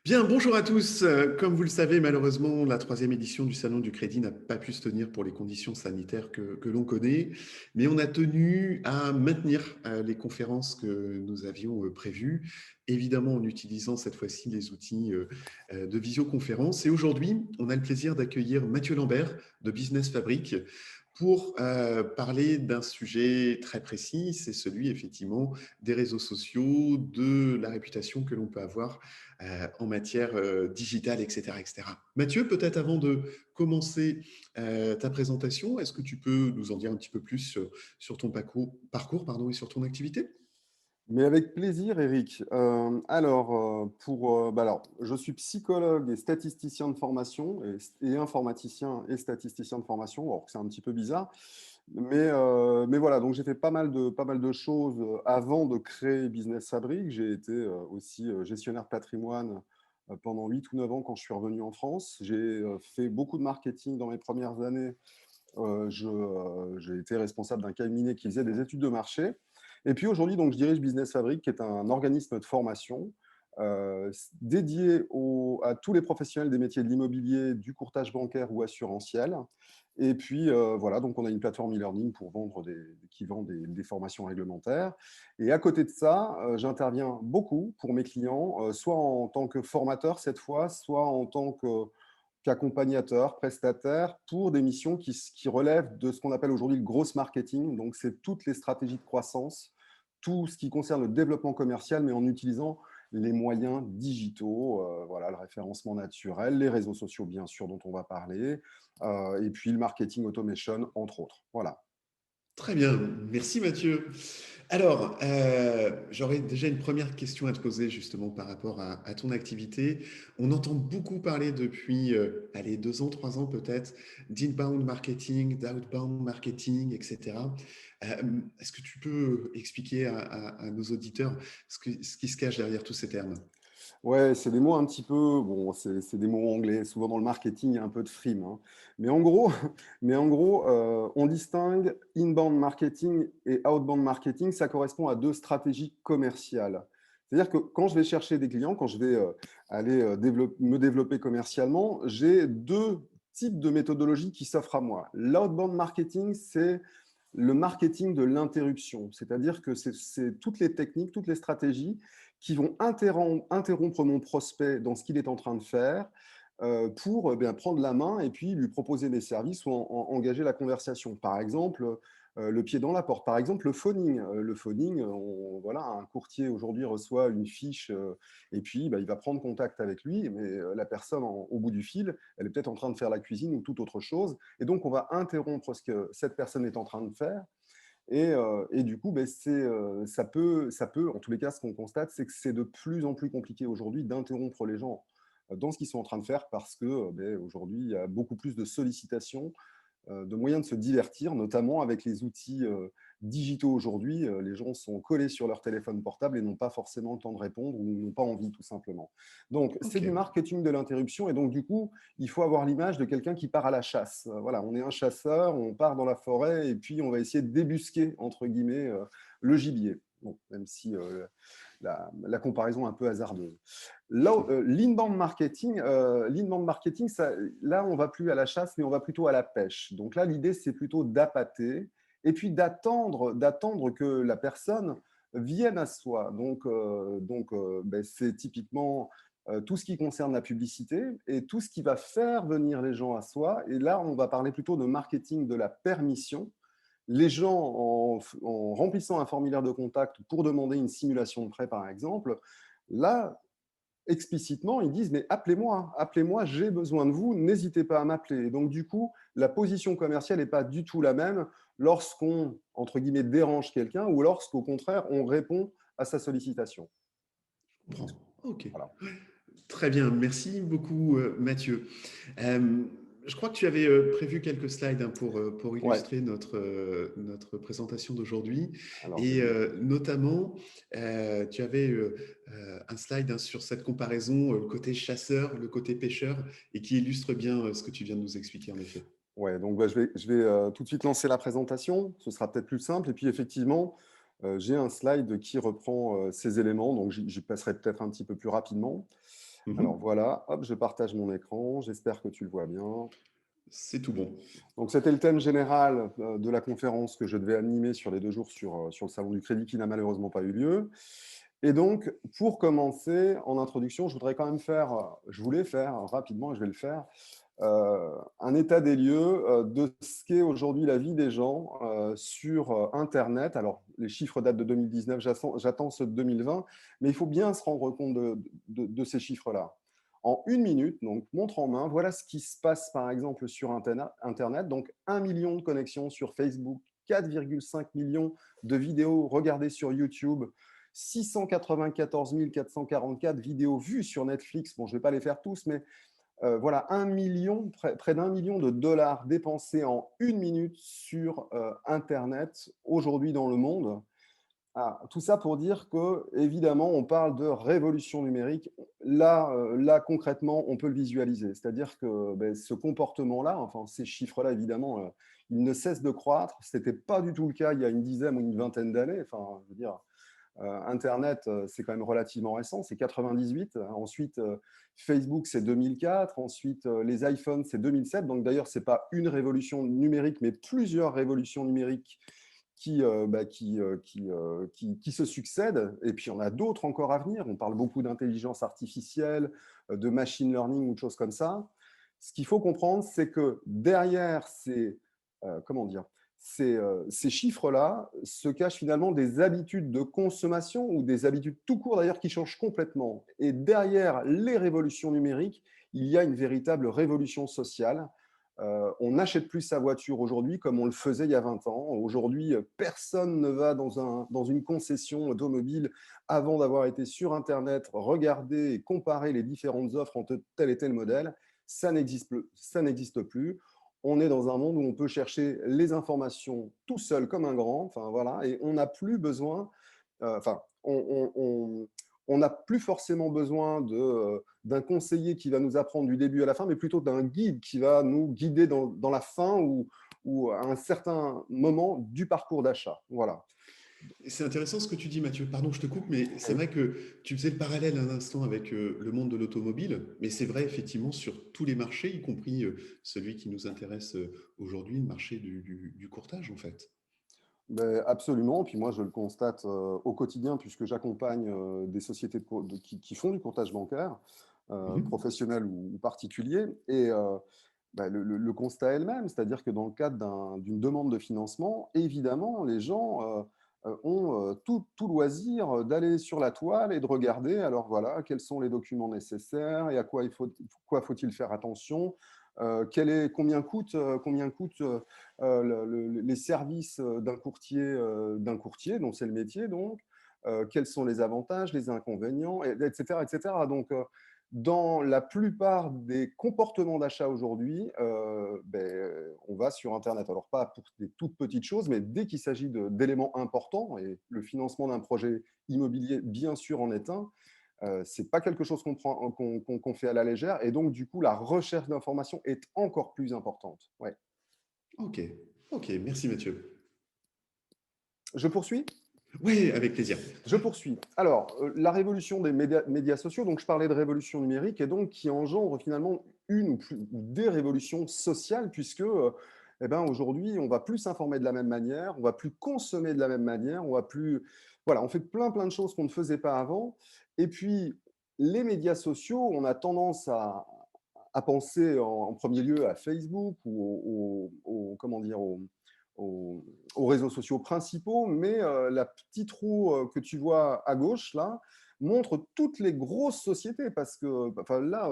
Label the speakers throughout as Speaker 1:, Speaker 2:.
Speaker 1: Bien, bonjour à tous. Comme vous le savez, malheureusement, la troisième édition du Salon du Crédit n'a pas pu se tenir pour les conditions sanitaires que l'on connaît, mais on a tenu à maintenir les conférences que nous avions prévues, évidemment en utilisant cette fois-ci les outils de visioconférence. Et aujourd'hui, on a le plaisir d'accueillir Mathieu Lambert de Business Fabric pour parler d'un sujet très précis, c'est celui effectivement des réseaux sociaux, de la réputation que l'on peut avoir en matière digitale, etc., etc. Mathieu, peut-être avant de commencer ta présentation, est-ce que tu peux nous en dire un petit peu plus sur ton parcours et sur ton activité?
Speaker 2: Mais avec plaisir, Eric. Je suis psychologue et statisticien de formation et informaticien et statisticien de formation. Alors que c'est un petit peu bizarre, mais voilà. Donc j'ai fait pas mal de choses avant de créer Business Fabric. J'ai été aussi gestionnaire de patrimoine pendant 8 ou 9 ans quand je suis revenu en France. J'ai fait beaucoup de marketing dans mes premières années. J'ai été responsable d'un cabinet qui faisait des études de marché. Et puis aujourd'hui, donc, je dirige Business Fabric, qui est un organisme de formation dédié à tous les professionnels des métiers de l'immobilier, du courtage bancaire ou assurantiel. Et puis voilà, donc on a une plateforme e-learning qui vend des formations réglementaires. Et à côté de ça, j'interviens beaucoup pour mes clients, soit en tant que formateur cette fois, soit en tant qu'accompagnateur, prestataire, pour des missions qui relèvent de ce qu'on appelle aujourd'hui le gross marketing. Donc, c'est toutes les stratégies de croissance, tout ce qui concerne le développement commercial, mais en utilisant les moyens digitaux, voilà, le référencement naturel, les réseaux sociaux, bien sûr, dont on va parler, et puis le marketing automation, entre autres. Voilà.
Speaker 1: Très bien, merci Mathieu. Alors, j'aurais déjà une première question à te poser justement par rapport à ton activité. On entend beaucoup parler depuis, allez, 2 ans, 3 ans peut-être, d'inbound marketing, d'outbound marketing, etc. Est-ce que tu peux expliquer à nos auditeurs ce qui se cache derrière tous ces termes?
Speaker 2: Ouais, c'est des mots un petit peu, bon, c'est des mots anglais. Souvent dans le marketing, il y a un peu de frime, hein. Mais en gros, on distingue inbound marketing et outbound marketing. Ça correspond à deux stratégies commerciales. C'est-à-dire que quand je vais chercher des clients, quand je vais aller me développer commercialement, j'ai deux types de méthodologies qui s'offrent à moi. L'outbound marketing, c'est le marketing de l'interruption, c'est-à-dire que c'est toutes les techniques, toutes les stratégies qui vont interrompre mon prospect dans ce qu'il est en train de faire pour bien prendre la main et puis lui proposer des services ou engager la conversation. Par exemple, le pied dans la porte. Par exemple, le phoning. Le phoning, voilà, un courtier aujourd'hui reçoit une fiche et puis il va prendre contact avec lui, mais la personne au bout du fil, elle est peut-être en train de faire la cuisine ou toute autre chose. Et donc, on va interrompre ce que cette personne est en train de faire et du coup, ça peut, en tous les cas, ce qu'on constate, c'est que c'est de plus en plus compliqué aujourd'hui d'interrompre les gens dans ce qu'ils sont en train de faire parce que aujourd'hui, il y a beaucoup plus de sollicitations, de moyens de se divertir, notamment avec les outils digitaux aujourd'hui. Les gens sont collés sur leur téléphone portable et n'ont pas forcément le temps de répondre ou n'ont pas envie, tout simplement. Donc, c'est
Speaker 1: Ok.
Speaker 2: du marketing de l'interruption et donc, du coup, il faut avoir l'image de quelqu'un qui part à la chasse. Voilà, on est un chasseur, on part dans la forêt et puis on va essayer de débusquer, entre guillemets, le gibier. Bon, même si la comparaison est un peu hasardeuse. Là, l'inbound marketing là, on va plus à la chasse, mais on va plutôt à la pêche. Donc là, l'idée, c'est plutôt d'appâter et puis d'attendre que la personne vienne à soi. C'est typiquement tout ce qui concerne la publicité et tout ce qui va faire venir les gens à soi. Et là, on va parler plutôt de marketing de la permission. Les gens, en remplissant un formulaire de contact pour demander une simulation de prêt, par exemple, là, explicitement, ils disent: mais appelez-moi, appelez-moi, j'ai besoin de vous, n'hésitez pas à m'appeler. Et donc, du coup, la position commerciale n'est pas du tout la même lorsqu'on, entre guillemets, dérange quelqu'un ou lorsqu'au contraire, on répond à sa sollicitation.
Speaker 1: Je comprends. Ok.
Speaker 2: Voilà.
Speaker 1: Très bien. Merci beaucoup, Mathieu. Euh, je crois que tu avais prévu quelques slides hein, pour
Speaker 2: Ouais,
Speaker 1: illustrer notre présentation d'aujourd'hui.
Speaker 2: alors je
Speaker 1: Et
Speaker 2: vais.
Speaker 1: notamment, tu avais un slide hein, sur cette comparaison, le côté chasseur, le côté pêcheur, et qui illustre bien ce que tu viens de nous expliquer en effet.
Speaker 2: Ouais, donc je vais tout de suite lancer la présentation. Ce sera peut-être plus simple. Et puis, effectivement, j'ai un slide qui reprend ces éléments, donc j'y passerai peut-être un petit peu plus rapidement. Alors
Speaker 1: Mhm.
Speaker 2: voilà, hop, je partage mon écran. J'espère que tu le vois bien.
Speaker 1: C'est tout bon.
Speaker 2: Donc, c'était le thème général de la conférence que je devais animer sur les 2 jours sur le salon du crédit qui n'a malheureusement pas eu lieu. Et donc, pour commencer, en introduction, je voudrais quand même je voulais faire rapidement, et je vais le faire, un état des lieux de ce qu'est aujourd'hui la vie des gens sur Internet. Alors, les chiffres datent de 2019, j'attends ceux de 2020, mais il faut bien se rendre compte de ces chiffres-là. En une minute, donc montre en main, voilà ce qui se passe par exemple sur Internet. Donc 1 million de connexions sur Facebook, 4,5 millions de vidéos regardées sur YouTube, 694 444 vidéos vues sur Netflix. Bon, je ne vais pas les faire tous, mais voilà, 1 million, près d'1 million de dollars dépensés en une minute sur Internet aujourd'hui dans le monde. Ah, tout ça pour dire que, évidemment, on parle de révolution numérique. Là, concrètement, on peut le visualiser. C'est-à-dire que ben, ce comportement-là, enfin ces chiffres-là, évidemment, ils ne cessent de croître. Ce n'était pas du tout le cas il y a une dizaine ou une vingtaine d'années. Enfin, je veux dire, Internet, c'est quand même relativement récent, c'est 98. Ensuite, Facebook, c'est 2004. Ensuite, les iPhones, c'est 2007. Donc d'ailleurs, ce n'est pas une révolution numérique, mais plusieurs révolutions numériques qui se succèdent. Et puis, il y en a d'autres encore à venir. On parle beaucoup d'intelligence artificielle, de machine learning ou de choses comme ça. Ce qu'il faut comprendre, c'est que derrière comment dire, ces chiffres-là se cachent finalement des habitudes de consommation ou des habitudes tout court d'ailleurs qui changent complètement. Et derrière les révolutions numériques, il y a une véritable révolution sociale. On n'achète plus sa voiture aujourd'hui comme on le faisait il y a 20 ans. Aujourd'hui, personne ne va dans une concession automobile avant d'avoir été sur Internet, regarder et comparer les différentes offres entre tel et tel modèle. Ça n'existe plus. On est dans un monde où on peut chercher les informations tout seul comme un grand, enfin voilà, et on n'a plus besoin, enfin, on n'a plus forcément besoin d'un conseiller qui va nous apprendre du début à la fin, mais plutôt d'un guide qui va nous guider dans la fin ou à un certain moment du parcours d'achat. Voilà.
Speaker 1: Et c'est intéressant ce que tu dis, Mathieu. Pardon, je te coupe, mais c'est
Speaker 2: Oui.
Speaker 1: vrai que tu faisais le parallèle un instant avec le monde de l'automobile, mais c'est vrai effectivement sur tous les marchés, y compris celui qui nous intéresse aujourd'hui, le marché du courtage en fait.
Speaker 2: Ben, absolument. Puis moi, je le constate au quotidien puisque j'accompagne des sociétés qui font du courtage bancaire,
Speaker 1: Mhm.
Speaker 2: professionnel ou particulier. Et ben, le constat est le même, c'est-à-dire que dans le cadre d'une demande de financement, évidemment, les gens ont tout loisir d'aller sur la toile et de regarder, alors voilà, quels sont les documents nécessaires et à quoi faut-il faire attention, combien coûte les services d'un courtier, dont c'est le métier, donc, quels sont les avantages, les inconvénients, etc., etc. Donc, dans la plupart des comportements d'achat aujourd'hui, ben, on va sur Internet. Alors, pas pour des toutes petites choses, mais dès qu'il s'agit d'éléments importants, et le financement d'un projet immobilier, bien sûr, en est un, ce n'est pas quelque chose qu'on fait à la légère. Et donc, du coup, la recherche d'informations est encore plus importante. Ouais.
Speaker 1: Ok, ok, merci Mathieu.
Speaker 2: Je poursuis.
Speaker 1: Oui, avec plaisir.
Speaker 2: Je poursuis. Alors, la révolution des médias sociaux, donc je parlais de révolution numérique, et donc qui engendre finalement une ou des révolutions sociales, puisque eh ben, aujourd'hui, on va plus s'informer de la même manière, on va plus consommer de la même manière, on va plus. Voilà, on fait plein de choses qu'on ne faisait pas avant. Et puis, les médias sociaux, on a tendance à penser en premier lieu à Facebook ou comment dire, aux, aux réseaux sociaux principaux, mais la petite roue que tu vois à gauche, là, montre toutes les grosses sociétés, parce que enfin, là,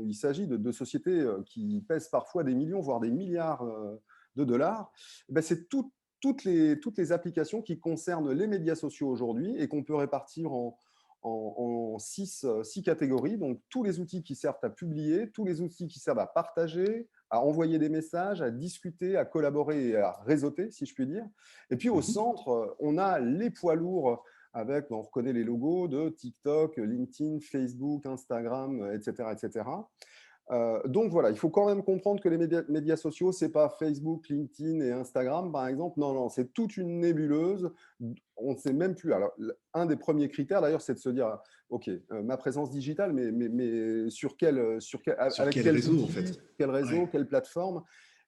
Speaker 2: il s'agit de sociétés qui pèsent parfois des millions, voire des milliards de dollars. Eh ben, c'est toutes les applications qui concernent les médias sociaux aujourd'hui et qu'on peut répartir en six catégories. Donc, tous les outils qui servent à publier, tous les outils qui servent à partager, à envoyer des messages, à discuter, à collaborer et à réseauter, si je puis dire. Et puis au
Speaker 1: Mhm.
Speaker 2: centre, on a les poids lourds avec, on reconnaît les logos de TikTok, LinkedIn, Facebook, Instagram, etc., etc. Donc voilà, il faut quand même comprendre que les médias sociaux, c'est pas Facebook, LinkedIn et Instagram, par exemple. Non, non, c'est toute une nébuleuse. On ne sait même plus. Alors, un des premiers critères, d'ailleurs, c'est de se dire, OK, ma présence digitale, mais
Speaker 1: Sur
Speaker 2: avec
Speaker 1: quel
Speaker 2: quels
Speaker 1: réseau, en
Speaker 2: outils,
Speaker 1: fait?
Speaker 2: quel
Speaker 1: Ouais.
Speaker 2: réseau, quelle plateforme.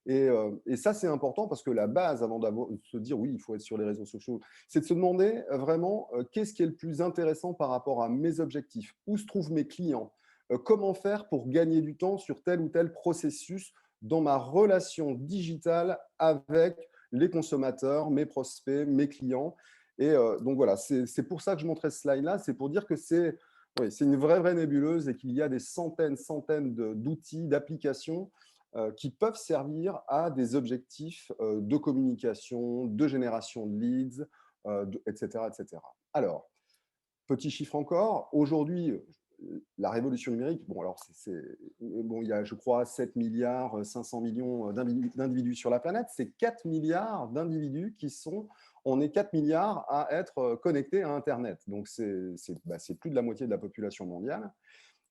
Speaker 2: Et ça, c'est important parce que la base, avant de se dire, oui, il faut être sur les réseaux sociaux, c'est de se demander vraiment qu'est-ce qui est le plus intéressant par rapport à mes objectifs, où se trouvent mes clients, comment faire pour gagner du temps sur tel ou tel processus dans ma relation digitale avec les consommateurs, mes prospects, mes clients. Donc voilà, c'est pour ça que je montrais ce slide-là, c'est pour dire que c'est oui, c'est une vraie nébuleuse et qu'il y a des centaines d'outils, d'applications qui peuvent servir à des objectifs de communication, de génération de leads, etc., etc. Alors, petit chiffre encore, aujourd'hui, la révolution numérique, bon, alors bon, il y a, je crois, 7 milliards 500 millions d'individus sur la planète. C'est 4 milliards d'individus qui sont, on est 4 milliards à être connectés à Internet. Donc, c'est plus de la moitié de la population mondiale.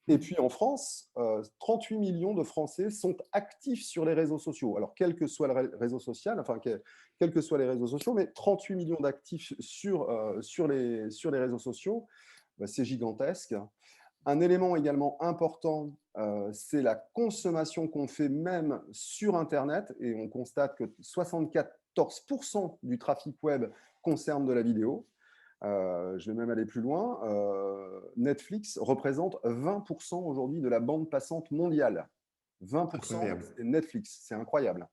Speaker 2: Et puis en France, 38 millions de Français sont actifs sur les réseaux sociaux. Alors, quel que soit le réseau social, enfin, quels que soient les réseaux sociaux, mais 38 millions d'actifs sur les réseaux sociaux, bah, c'est gigantesque. Un élément également important, c'est la consommation qu'on fait même sur Internet. Et on constate que 74% du trafic web concerne de la vidéo. Je vais même aller plus loin. Netflix représente 20% aujourd'hui de la bande passante mondiale. 20%,
Speaker 1: Incroyable.
Speaker 2: c'est Netflix, c'est incroyable.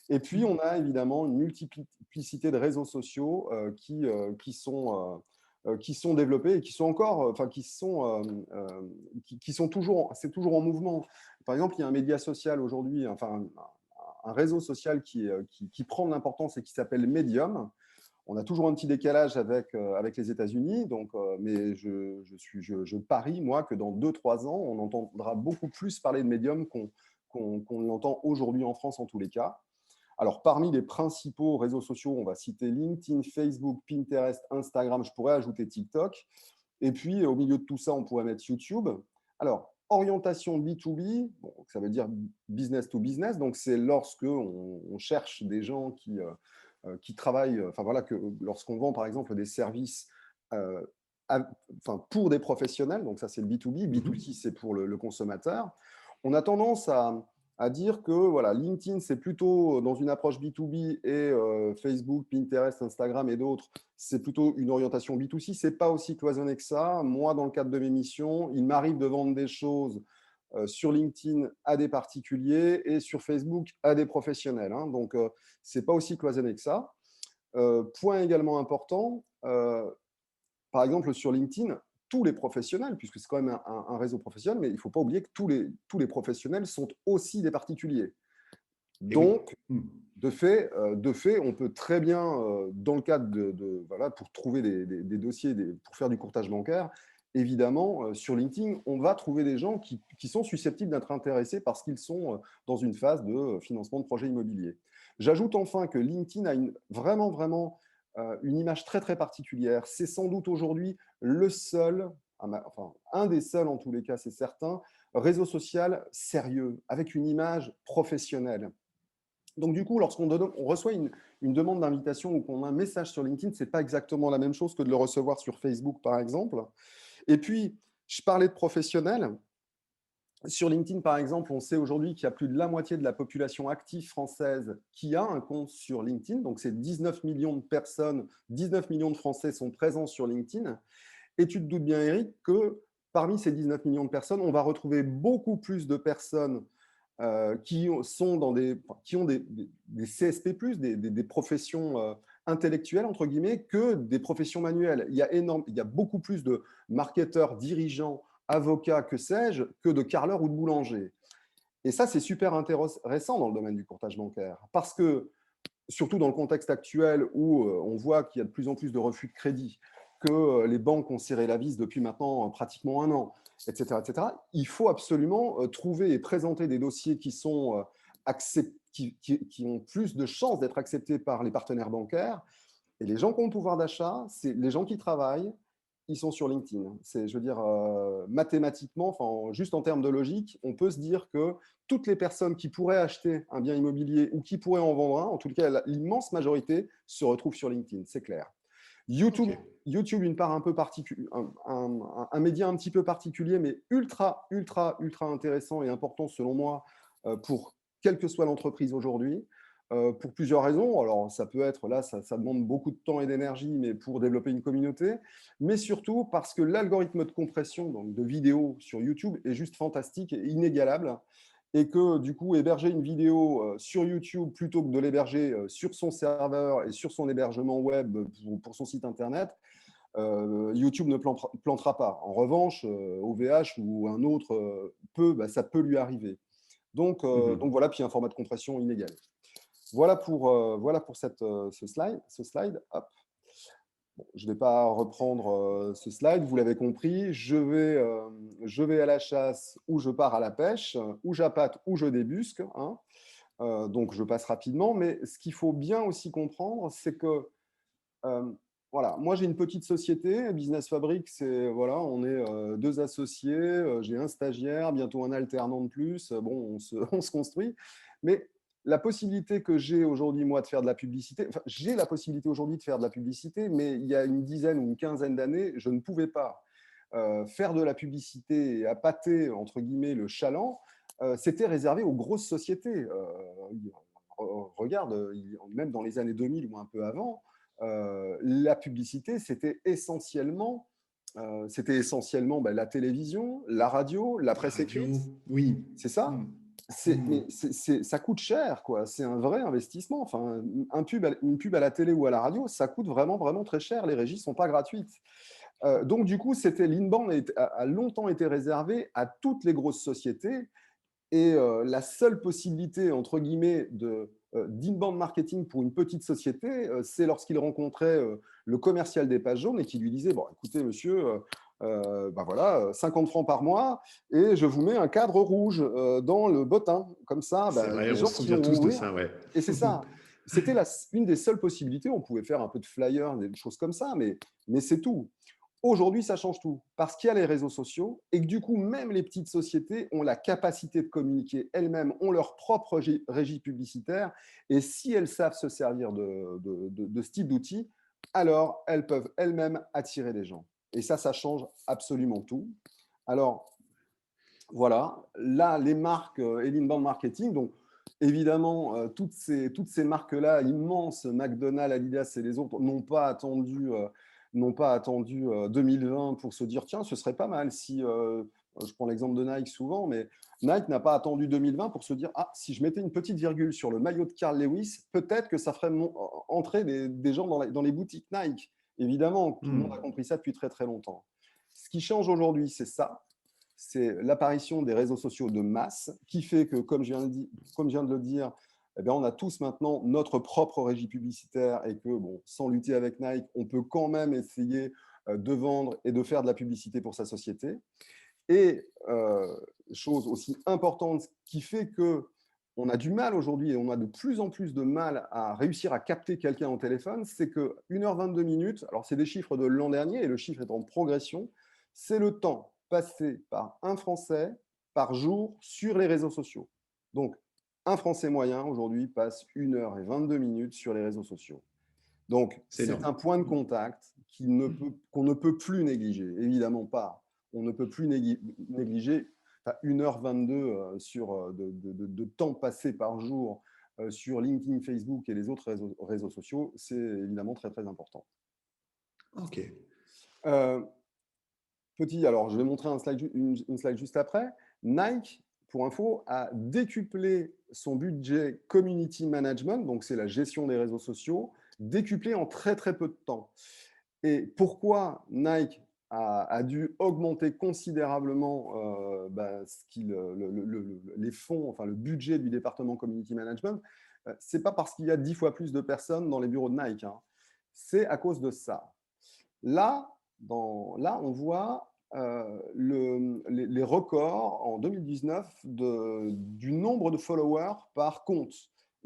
Speaker 2: Et puis,
Speaker 1: Mmh.
Speaker 2: on a évidemment une multiplicité de réseaux sociaux qui sont développés et qui sont encore, enfin, qui sont toujours, c'est toujours en mouvement. Par exemple, il y a un média social aujourd'hui, enfin, un réseau social qui prend de l'importance et qui s'appelle Medium. On a toujours un petit décalage avec les États-Unis, donc, mais je parie, moi, que dans 2-3 ans, on entendra beaucoup plus parler de Medium qu'on l'entend aujourd'hui en France, en tous les cas. Alors, parmi les principaux réseaux sociaux, on va citer LinkedIn, Facebook, Pinterest, Instagram, je pourrais ajouter TikTok. Et puis, au milieu de tout ça, on pourrait mettre YouTube. Alors, orientation B2B, bon, ça veut dire business to business. Donc, c'est lorsque on cherche des gens qui travaillent, enfin voilà, que lorsqu'on vend par exemple des services euh, enfin, pour des professionnels, donc ça c'est le B2B, B2C
Speaker 1: Mmh.
Speaker 2: c'est pour le consommateur. On a tendance à dire que voilà, LinkedIn c'est plutôt dans une approche B2B et Facebook, Pinterest, Instagram et d'autres, c'est plutôt une orientation B2C. C'est pas aussi cloisonné que ça. Moi, dans le cadre de mes missions, il m'arrive de vendre des choses sur LinkedIn à des particuliers et sur Facebook à des professionnels, hein. Donc, c'est pas aussi cloisonné que ça. Point également important, par exemple sur LinkedIn, tous les professionnels, puisque c'est quand même un réseau professionnel, mais il ne faut pas oublier que tous les professionnels sont aussi des particuliers.
Speaker 1: Et oui.
Speaker 2: Donc,
Speaker 1: Mmh.
Speaker 2: de fait, on peut très bien, dans le cadre voilà, pour trouver des dossiers, pour faire du courtage bancaire, évidemment, sur LinkedIn, on va trouver des gens qui sont susceptibles d'être intéressés parce qu'ils sont dans une phase de financement de projets immobiliers. J'ajoute enfin que LinkedIn a vraiment une image très particulière. C'est sans doute aujourd'hui le seul, enfin, un des seuls en tous les cas, c'est certain, réseau social sérieux, avec une image professionnelle. Donc, du coup, lorsqu'on reçoit une demande d'invitation ou qu'on a un message sur LinkedIn, ce n'est pas exactement la même chose que de le recevoir sur Facebook, par exemple. Et puis, je parlais de professionnels. Sur LinkedIn, par exemple, on sait aujourd'hui qu'il y a plus de la moitié de la population active française qui a un compte sur LinkedIn. Donc, c'est 19 millions de personnes, 19 millions de Français sont présents sur LinkedIn. Et tu te doutes bien, Eric, que parmi ces 19 millions de personnes, on va retrouver beaucoup plus de personnes qui ont des CSP+, des professions intellectuelles, entre guillemets, que des professions manuelles. Il y a beaucoup plus de marketeurs, dirigeants, avocats, que sais-je, que de carleurs ou de boulangers. Et ça, c'est super intéressant dans le domaine du courtage bancaire, parce que, surtout dans le contexte actuel où on voit qu'il y a de plus en plus de refus de crédit, que les banques ont serré la vis depuis maintenant pratiquement un an, etc., il faut absolument trouver et présenter des dossiers qui sont qui ont plus de chances d'être acceptés par les partenaires bancaires. Et les gens qui ont le pouvoir d'achat, c'est les gens qui travaillent ils sont sur LinkedIn. Je veux dire, mathématiquement, enfin, juste en termes de logique, on peut se dire que toutes les personnes qui pourraient acheter un bien immobilier ou qui pourraient en vendre un, en tout cas, l'immense majorité se retrouvent sur LinkedIn, c'est clair.
Speaker 1: Ok.
Speaker 2: YouTube, YouTube, une part un peu particulière, un média un petit peu particulier, mais ultra, ultra, ultra intéressant et important selon moi pour quelle que soit l'entreprise aujourd'hui, pour plusieurs raisons. Alors, ça peut être, là, ça demande beaucoup de temps et d'énergie, mais pour développer une communauté, mais surtout parce que l'algorithme de compression donc de vidéos sur YouTube est juste fantastique et inégalable. Et que du coup, héberger une vidéo sur YouTube plutôt que de l'héberger sur son serveur et sur son hébergement web pour son site internet, YouTube ne plantera pas. En revanche, OVH ou un autre ça peut lui arriver. Donc
Speaker 1: Mhm.
Speaker 2: voilà, puis un format de compression inégal. Voilà pour ce slide. Hop. Bon, je ne vais pas reprendre ce slide, vous l'avez compris. Je vais à la chasse ou je pars à la pêche, ou j'appâte ou je débusque. Hein. Donc je passe rapidement. Mais ce qu'il faut bien aussi comprendre, c'est que euh, voilà, moi j'ai une petite société, Business Fabric, c'est voilà, on est deux associés, j'ai un stagiaire, bientôt un alternant de plus. Bon, on se construit. Mais la possibilité que j'ai aujourd'hui, moi, de faire de la publicité, enfin, j'ai la possibilité aujourd'hui de faire de la publicité, mais il y a une dizaine ou une quinzaine d'années, je ne pouvais pas faire de la publicité et appâter, entre guillemets, le chaland. C'était réservé aux grosses sociétés. Regarde, même dans les années 2000 ou un peu avant, la publicité, c'était essentiellement la télévision, la radio, la
Speaker 1: La
Speaker 2: presse
Speaker 1: radio,
Speaker 2: écrite.
Speaker 1: oui.
Speaker 2: C'est ça.
Speaker 1: Mm. Mm.
Speaker 2: Ça coûte cher, quoi. C'est un vrai investissement. Enfin, une pub à la télé ou à la radio, ça coûte vraiment, vraiment très cher. Les régies ne sont pas gratuites. Donc, du coup, l'inbound a longtemps été réservé à toutes les grosses sociétés. Et la seule possibilité, entre guillemets, d'inbound marketing pour une petite société, c'est lorsqu'il rencontrait le commercial des pages jaunes et qui lui disait, bon, écoutez, monsieur, voilà, 50 francs par mois et je vous mets un cadre rouge dans le bottin. Comme ça,
Speaker 1: C'est vrai,
Speaker 2: les
Speaker 1: on
Speaker 2: gens
Speaker 1: se
Speaker 2: qui
Speaker 1: souvient
Speaker 2: vont
Speaker 1: tous de
Speaker 2: ouvrir.
Speaker 1: ça, ouais.
Speaker 2: Et c'est ça. C'était une des seules possibilités. On pouvait faire un peu de flyers, des choses comme ça, mais c'est tout. Aujourd'hui, ça change tout parce qu'il y a les réseaux sociaux et que du coup, même les petites sociétés ont la capacité de communiquer elles-mêmes, ont leur propre régie publicitaire. Et si elles savent se servir de ce type d'outils, alors elles peuvent elles-mêmes attirer des gens. Et ça change absolument tout. Alors, voilà, là, les marques et l'inbound marketing, donc évidemment, toutes ces marques-là, immenses, McDonald's, Adidas et les autres, n'ont pas attendu 2020 pour se dire, tiens, ce serait pas mal si, je prends l'exemple de Nike souvent, mais Nike n'a pas attendu 2020 pour se dire, ah, si je mettais une petite virgule sur le maillot de Carl Lewis, peut-être que ça ferait entrer des gens dans les boutiques Nike. Évidemment, tout le monde a
Speaker 1: Mm.
Speaker 2: compris ça depuis très très longtemps. Ce qui change aujourd'hui, c'est ça, c'est l'apparition des réseaux sociaux de masse qui fait que, comme je viens de le dire, eh bien, on a tous maintenant notre propre régie publicitaire et que, bon, sans lutter avec Nike, on peut quand même essayer de vendre et de faire de la publicité pour sa société. Et chose aussi importante qui fait que on a du mal aujourd'hui et on a de plus en plus de mal à réussir à capter quelqu'un au téléphone, c'est que 1h22 minutes, alors c'est des chiffres de l'an dernier et le chiffre est en progression, c'est le temps passé par un Français par jour sur les réseaux sociaux. Donc, un Français moyen aujourd'hui passe 1h22 minutes sur les réseaux sociaux. Donc,
Speaker 1: C'est
Speaker 2: c'est un
Speaker 1: énorme.
Speaker 2: point de contact qu'on ne peut plus négliger, évidemment pas. On ne peut plus négliger 1h22 de temps passé par jour sur LinkedIn, Facebook et les autres réseaux sociaux, c'est évidemment très, très important.
Speaker 1: Ok.
Speaker 2: Euh, alors je vais montrer une slide juste après. Nike, pour info, a décuplé son budget community management, donc c'est la gestion des réseaux sociaux, décuplé en très très peu de temps. Et pourquoi Nike a dû augmenter considérablement les fonds, enfin le budget du département community management, c'est pas parce qu'il y a 10 fois plus de personnes dans les bureaux de Nike, hein. C'est à cause de ça. Là, on voit les records en 2019 du nombre de followers par compte.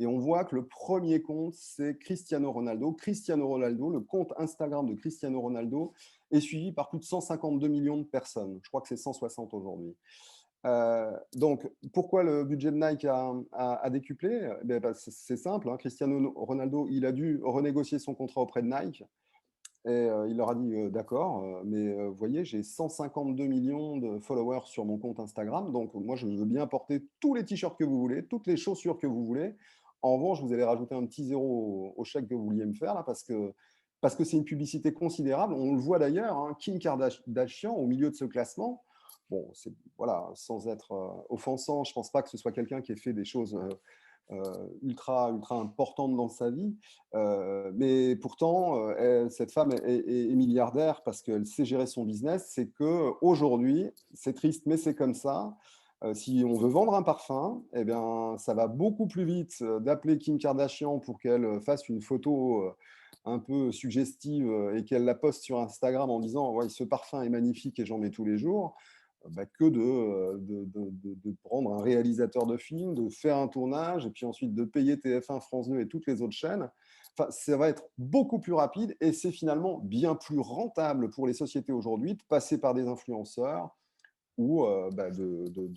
Speaker 2: et on voit que le premier compte, c'est Cristiano Ronaldo. Cristiano Ronaldo, le compte Instagram de Cristiano Ronaldo est suivi par plus de 152 millions de personnes. Je crois que c'est 160 aujourd'hui. Donc, pourquoi le budget de Nike a décuplé? C'est simple, hein. Cristiano Ronaldo, il a dû renégocier son contrat auprès de Nike. Et il leur a dit d'accord, mais vous voyez, j'ai 152 millions de followers sur mon compte Instagram, donc moi je veux bien porter tous les t-shirts que vous voulez, toutes les chaussures que vous voulez. En revanche, vous allez rajouter un petit zéro au chèque que vous vouliez me faire là, parce que c'est une publicité considérable. On le voit d'ailleurs, hein, Kim Kardashian au milieu de ce classement. Bon, c'est voilà, sans être offensant, je pense pas que ce soit quelqu'un qui ait fait des choses ultra importante dans sa vie. Mais pourtant, cette femme est milliardaire parce qu'elle sait gérer son business. C'est qu'aujourd'hui, c'est triste, mais c'est comme ça. Si on veut vendre un parfum, eh bien, ça va beaucoup plus vite d'appeler Kim Kardashian pour qu'elle fasse une photo un peu suggestive et qu'elle la poste sur Instagram en disant ouais, ce parfum est magnifique et j'en mets tous les jours, que de prendre un réalisateur de film, de faire un tournage, et puis ensuite de payer TF1, France 2 et toutes les autres chaînes. Enfin, ça va être beaucoup plus rapide et c'est finalement bien plus rentable pour les sociétés aujourd'hui de passer par des influenceurs ou de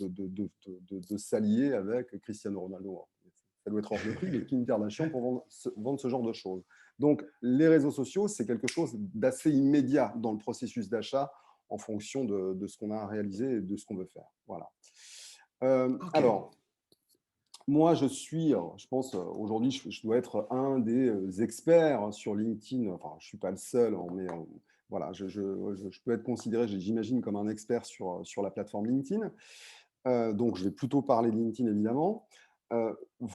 Speaker 2: s'allier avec Cristiano Ronaldo. Ça doit être hors de prix, mais Kim Kardashian pour vendre ce genre de choses. Donc, les réseaux sociaux, c'est quelque chose d'assez immédiat dans le processus d'achat en fonction de ce qu'on a réalisé et de ce qu'on veut faire. Voilà.
Speaker 1: Ok.
Speaker 2: Alors, moi, je pense, aujourd'hui, je dois être un des experts sur LinkedIn. Enfin, je ne suis pas le seul, hein, mais voilà, je peux être considéré, j'imagine, comme un expert sur la plateforme LinkedIn. Donc, je vais plutôt parler de LinkedIn, évidemment.